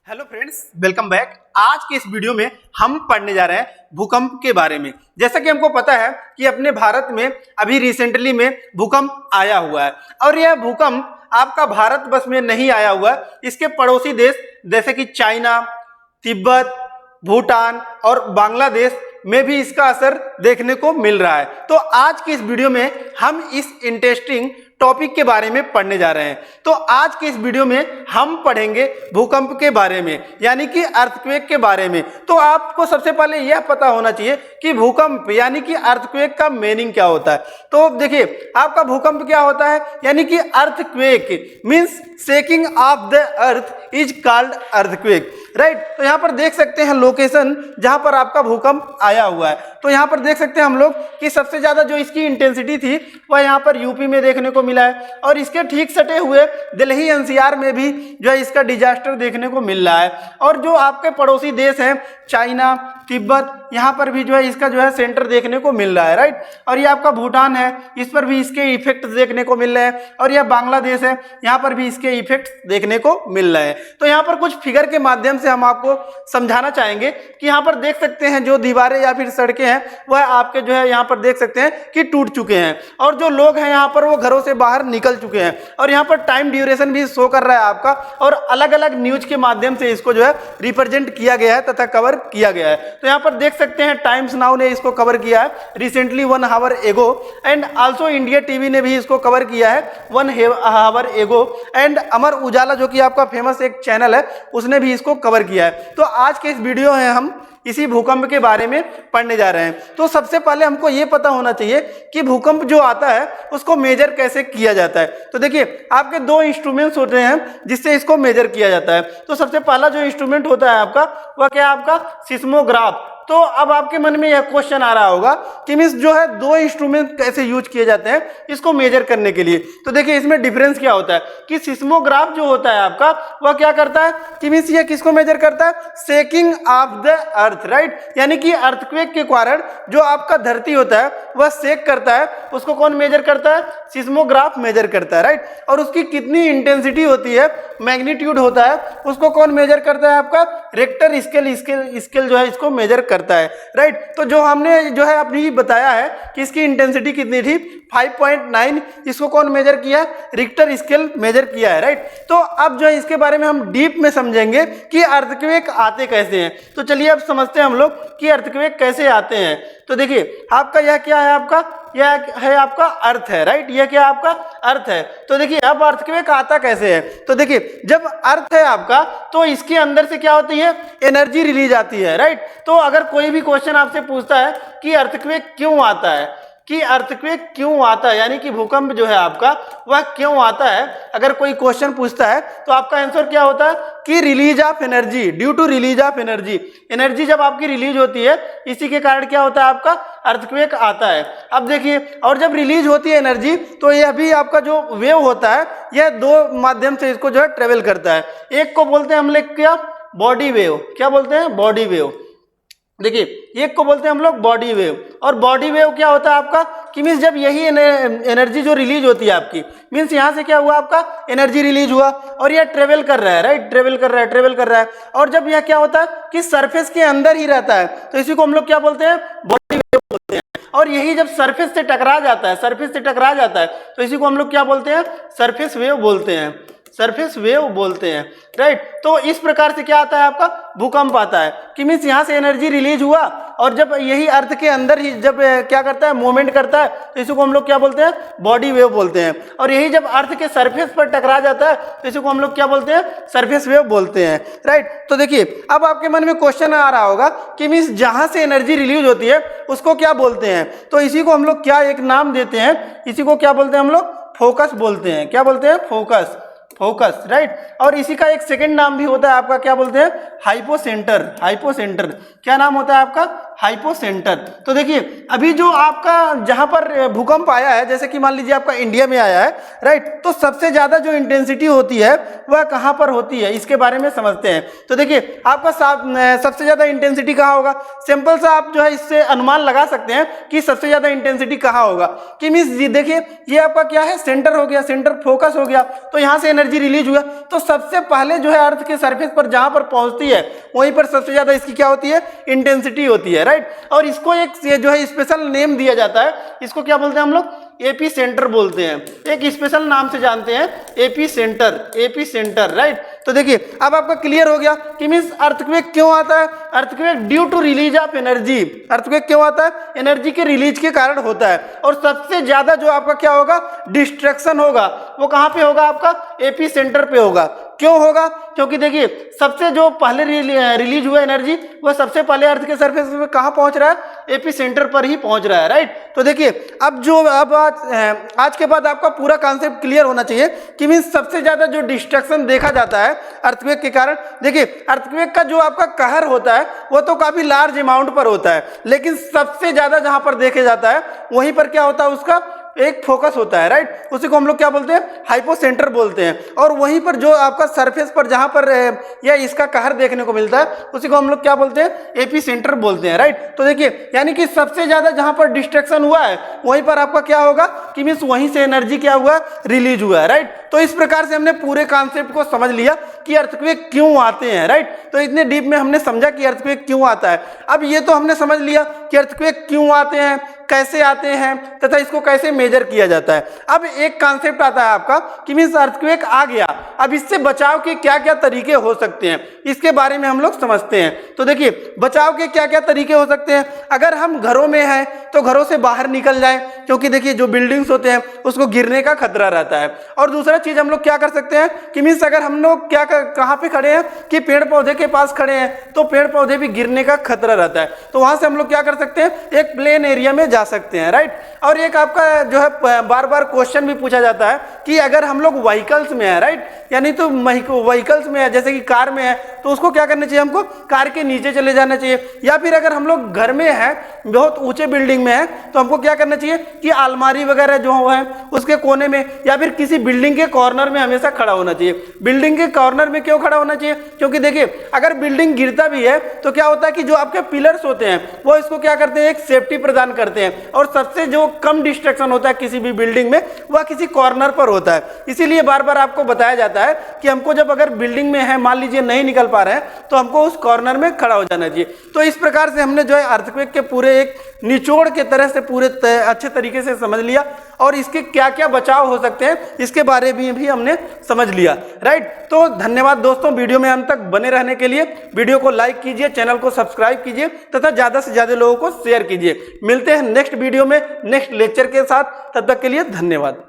Hello friends, welcome back. आज के इस वीडियो में हम पढ़ने जा रहे हैं भूकंप के बारे में। जैसा कि हमको पता है कि अपने भारत में अभी रिसेंटली में भूकंप आया हुआ है और यह भूकंप आपका भारत बस में नहीं आया हुआ है, इसके पड़ोसी देश जैसे कि चाइना, तिब्बत, भूटान और बांग्लादेश में भी इसका असर देखने को मिल रहा है। तो आज की इस वीडियो में हम इस इंटरेस्टिंग टॉपिक के बारे में पढ़ने जा रहे हैं। तो आज के इस वीडियो में हम पढ़ेंगे भूकंप के बारे में, यानी कि अर्थक्वेक के बारे में। तो आपको सबसे पहले यह पता होना चाहिए कि भूकंप यानी कि अर्थक्वेक का मीनिंग क्या होता है। तो देखिए, आपका भूकंप क्या होता है, यानी कि earthquake means shaking of the earth is called earthquake, right. तो यहाँ पर देख सकते हैं लोकेशन जहां पर आपका भूकंप आया हुआ है। तो यहाँ पर देख सकते हैं हम लोग कि सबसे ज्यादा जो इसकी इंटेंसिटी थी वह यहाँ पर यूपी में देखने को मिला है और इसके ठीक सटे हुए दिल्ली एनसीआर में भी जो है इसका डिजास्टर देखने को मिल रहा है। और जो आपके पड़ोसी देश हैं चाइना, तिब्बत, यहाँ पर भी जो है इसका जो है सेंटर देखने को मिल रहा है, राइट। और ये आपका भूटान है, इस पर भी इसके इफेक्ट देखने को मिल रहे हैं। और यह बांग्लादेश है, यहाँ पर भी इसके इफेक्ट देखने को मिल रहे हैं। तो यहाँ पर कुछ फिगर के माध्यम से हम आपको समझाना चाहेंगे कि यहाँ पर देख सकते हैं जो दीवारें या फिर सड़कें हैं वह आपके जो है यहाँ पर देख सकते हैं कि टूट चुके हैं और जो लोग हैं यहाँ पर वो घरों से बाहर निकल चुके हैं। और यहाँ पर टाइम ड्यूरेशन भी शो कर रहा है आपका और अलग अलग न्यूज के माध्यम से इसको जो है रिप्रेजेंट किया गया है तथा कवर किया गया है। तो यहाँ पर देख सकते हैं टाइम्स नाउ ने इसको कवर किया है रिसेंटली 1 आवर एगो, एंड आल्सो इंडिया टीवी ने भी इसको कवर किया है 1 आवर एगो, एंड अमर उजाला जो कि आपका फेमस एक चैनल है उसने भी इसको कवर किया है। तो आज के इस वीडियो में हम इसी भूकंप के बारे में पढ़ने जा रहे हैं। तो सबसे पहले हमको ये पता होना चाहिए कि भूकंप जो आता है उसको मेजर कैसे किया जाता है। तो देखिए, आपके दो इंस्ट्रूमेंट्स होते हैं जिससे इसको मेजर किया जाता है। तो सबसे पहला जो इंस्ट्रूमेंट होता है आपका वह क्या है, आपका सिस्मोग्राफ। तो अब आपके मन में यह क्वेश्चन आ रहा होगा कि मीन्स जो है दो इंस्ट्रूमेंट कैसे यूज किए जाते हैं इसको मेजर करने के लिए। तो देखिए, इसमें डिफरेंस क्या होता है कि सिस्मोग्राफ जो होता है आपका वह क्या करता है कि मीन्स ये किसको मेजर करता है, shaking of the earth, right. यानी कि अर्थक्वेक के कारण जो आपका धरती होता है वह शेक करता है, उसको कौन मेजर करता है, सिस्मोग्राफ मेजर करता है, राइट। और उसकी कितनी इंटेंसिटी होती है, मैग्नीट्यूड होता है, उसको कौन मेजर करता है, आपका रेक्टर स्केल जो है इसको मेजर करता है, राइट। तो जो हमने जो है अपनी बताया है कि इसकी इंटेंसिटी कितनी थी 5.9, इसको कौन मेजर किया, रिक्टर स्केल मेजर किया है, राइट। तो अब जो है इसके बारे में हम डीप में समझेंगे कि अर्थक्वेक आते कैसे हैं। तो चलिए अब समझते हैं हम लोग कि अर्थक्वेक कैसे आते हैं। तो देखिए, आपका यह क्या है, आपका यह है आपका अर्थ है, राइट। यह क्या आपका अर्थ है। तो देखिए, अब अर्थक्वेक आता कैसे है। तो देखिए, जब अर्थ है आपका तो इसके अंदर से क्या होती है, एनर्जी रिलीज आती है, राइट। तो अगर कोई भी क्वेश्चन आपसे पूछता है कि अर्थक्वेक क्यों आता है, कि अर्थक्वेक क्यों आता है, यानी कि भूकंप जो है आपका वह क्यों आता है, अगर कोई क्वेश्चन पूछता है तो आपका आंसर क्या होता है कि release of energy, due to release of energy. Energy जब आपकी रिलीज होती है इसी के कारण क्या होता है, आपका अर्थक्वेक आता है। अब देखिए, और जब रिलीज होती है एनर्जी तो यह भी आपका जो वेव होता है यह दो माध्यम से इसको जो है ट्रेवल करता है। एक को बोलते हैं हम लोग क्या, बॉडी वेव। क्या बोलते हैं, बॉडी वेव। देखिए, एक को बोलते हैं हम लोग बॉडी वेव। और बॉडी वेव क्या होता है आपका कि मीन्स जब यही एनर्जी जो रिलीज होती है आपकी, मीन्स यहाँ से क्या हुआ, आपका एनर्जी रिलीज हुआ और यह ट्रेवल कर रहा है, राइट, ट्रेवल कर रहा है। और जब यह क्या होता है कि सरफेस के अंदर ही रहता है तो इसी को हम लोग क्या बोलते हैं, बॉडी वेव बोलते हैं। और यही जब सरफेस से टकरा जाता है तो इसी को हम लोग क्या बोलते हैं, सरफेस वेव बोलते हैं, राइट। तो इस प्रकार से क्या आता है, आपका भूकंप आता है कि मीन्स यहाँ से एनर्जी रिलीज हुआ और जब यही अर्थ के अंदर ही जब क्या करता है, मूवमेंट करता है तो इसी को हम लोग क्या बोलते हैं, बॉडी वेव बोलते हैं। और यही जब अर्थ के सरफेस पर टकरा जाता है तो इसी को हम लोग क्या बोलते हैं, सरफेस वेव बोलते हैं, राइट। तो देखिए, अब आपके मन में क्वेश्चन आ रहा होगा कि मीन्स जहां से एनर्जी रिलीज होती है उसको क्या बोलते हैं। तो इसी को हम लोग क्या एक नाम देते हैं, इसी को क्या बोलते हैं हम लोग, फोकस बोलते हैं। क्या बोलते हैं, फोकस, राइट। और इसी का एक सेकंड नाम भी होता है आपका, क्या बोलते हैं, हाइपोसेंटर। क्या नाम होता है आपका, हाइपोसेंटर। तो देखिए अभी जो आपका जहां पर भूकंप आया है, जैसे कि मान लीजिए आपका इंडिया में आया है, राइट, तो सबसे ज्यादा जो इंटेंसिटी होती है वह कहां पर होती है, इसके बारे में समझते हैं। तो देखिए आपका सबसे ज्यादा इंटेंसिटी कहां होगा, सिंपल सा आप जो है इससे अनुमान लगा सकते हैं कि सबसे ज्यादा इंटेंसिटी कहां होगा। कि मींस देखिए ये आपका क्या है, सेंटर हो गया, सेंटर फोकस हो गया, तो यहां से एनर्जी रिलीज हुआ, तो सबसे पहले जो है अर्थ के सरफेस पर जहां पर पहुंचती है वहीं पर सबसे ज्यादा इसकी क्या होती है, इंटेंसिटी होती है, राइट। और इसको एक जो है स्पेशल नेम दिया जाता है, इसको क्या बोलते हैं हम लोग, एपी सेंटर बोलते हैं, एक स्पेशल नाम से जानते हैं, AP centre, AP centre, right. तो देखिए अब आपका क्लियर हो गया कि मींस अर्थक्वेक क्यों आता है, earthquake due to release of energy, earthquake क्यों आता है, एनर्जी के रिलीज के कारण होता है। और सबसे ज्यादा जो आपका क्या होगा, डिस्ट्रक्शन होगा, वो कहां पे होगा, आपका एपी सेंटर पे होगा। क्यों होगा, क्योंकि देखिए सबसे जो पहले रिलीज हुआ एनर्जी वह सबसे पहले अर्थ के सरफेस पे कहां पहुंच रहा है, एपी सेंटर पर ही पहुंच रहा है, राइट। तो देखिए अब आज के बाद आपका पूरा कॉन्सेप्ट क्लियर होना चाहिए कि मींस सबसे ज्यादा जो डिस्ट्रक्शन देखा जाता है अर्थक्वेक के कारण, देखिए अर्थक्वेक का जो आपका कहर होता है वो तो काफी लार्ज अमाउंट पर होता है, लेकिन सबसे ज्यादा जहां पर देखे जाता है वहीं पर क्या होता है, उसका एक फोकस होता है, राइट। उसी को हम लोग क्या बोलते हैं, हाइपोसेंटर बोलते हैं। और वहीं पर जो आपका सरफेस पर जहां पर या इसका कहर देखने को मिलता है उसी को हम लोग क्या बोलते हैं, एपी सेंटर बोलते हैं, राइट। तो देखिए यानी कि सबसे ज्यादा जहां पर डिस्ट्रक्शन हुआ है वहीं पर आपका क्या होगा कि मींस वहीं से एनर्जी क्या हुआ, रिलीज हुआ है, राइट। तो इस प्रकार से हमने पूरे कॉन्सेप्ट को समझ लिया कि अर्थक्वेक क्यों आते हैं, राइट। तो इतने डीप में हमने समझा कि अर्थक्वेक क्यों आता है। अब ये तो हमने समझ लिया कि अर्थक्वेक क्यों आते हैं, कैसे आते हैं, तथा इसको कैसे मेजर किया जाता है। अब एक कॉन्सेप्ट आता है आपका कि मींस अर्थक्वेक आ गया, अब इससे बचाव के क्या क्या तरीके हो सकते हैं, इसके बारे में हम लोग समझते हैं। तो देखिए बचाव के क्या क्या तरीके हो सकते हैं। अगर हम घरों में हैं तो घरों से बाहर निकल जाएं, क्योंकि देखिए जो बिल्डिंग्स होते हैं उसको गिरने का खतरा रहता है। और दूसरा चीज हम लोग क्या कर सकते हैं कि मींस अगर हम लोग कहाँ पे खड़े हैं कि पेड़ पौधे के पास खड़े हैं तो पेड़ पौधे भी गिरने का खतरा रहता है, तो वहां से हम लोग क्या कर सकते हैं, एक प्लेन एरिया में जा सकते हैं, राइट। और एक आपका जो है बार बार क्वेश्चन भी पूछा जाता है कि अगर हम लोग व्हीकल्स में है, राइट, यानी तो व्हीकल्स में है, जैसे कि कार में है, तो उसको क्या करना चाहिए, हमको कार के नीचे चले जाना चाहिए। या फिर अगर हम लोग घर में है, बहुत ऊंचे बिल्डिंग में है, तो हमको क्या करना चाहिए कि अलमारी वगैरह जो है उसके कोने में या फिर किसी बिल्डिंग के कॉर्नर में हमेशा खड़ा होना चाहिए। बिल्डिंग के कॉर्नर में क्यों खड़ा होना चाहिए, क्योंकि देखिए अगर बिल्डिंग गिरता भी है तो क्या होता है कि जो आपके पिलर्स होते हैं वो इसको क्या करते हैं, एक सेफ्टी प्रदान करते हैं। और सबसे जो कम डिस्ट्रक्शन होता है किसी भी बिल्डिंग में वह किसी कॉर्नर पर होता है। इसीलिए बार बार आपको बताया जाता है कि हमको जब अगर बिल्डिंग में है, मान लीजिए नहीं निकल पा रहे हैं, तो हमको उस कॉर्नर में खड़ा हो जाना चाहिए। तो इस प्रकार से हमने जो है अर्थक्वेक के पूरे एक निचोड़ के तरह से पूरे अच्छे तरीके से समझ लिया, और इसके क्या क्या बचाव हो सकते हैं इसके बारे में भी हमने समझ लिया, राइट। तो धन्यवाद दोस्तों, वीडियो में अंत तक बने रहने के लिए। वीडियो को लाइक कीजिए, चैनल को सब्सक्राइब कीजिए तथा ज्यादा से ज्यादा लोगों को शेयर कीजिए। मिलते हैं नेक्स्ट वीडियो में नेक्स्ट लेक्चर के साथ, तब तक के लिए धन्यवाद।